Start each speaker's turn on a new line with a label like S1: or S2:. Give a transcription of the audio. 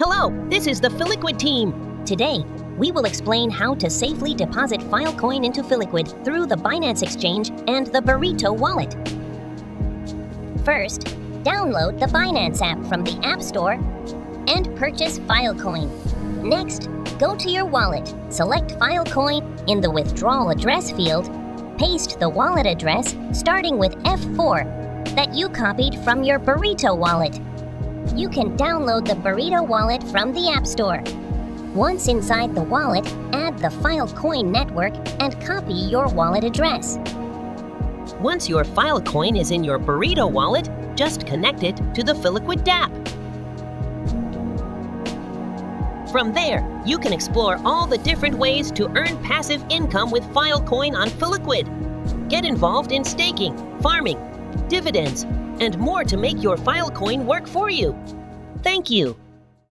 S1: Hello, this is the Filliquid team.
S2: Today, we will explain how to safely deposit Filecoin into Filliquid through the Binance Exchange and the Burrito Wallet. First, download the Binance app from the App Store and purchase Filecoin. Next, go to your wallet, select Filecoin in the withdrawal address field, paste the wallet address starting with F4 that you copied from your Burrito wallet. You can download the Burrito wallet from the App Store. Once inside the wallet, add the Filecoin network and copy your wallet address.
S1: Once your Filecoin is in your Burrito wallet, just connect it to the Filliquid app. From there, you can explore all the different ways to earn passive income with Filecoin on Filliquid. Get involved in staking, farming, dividends, and more to make your Filecoin work for you. Thank you.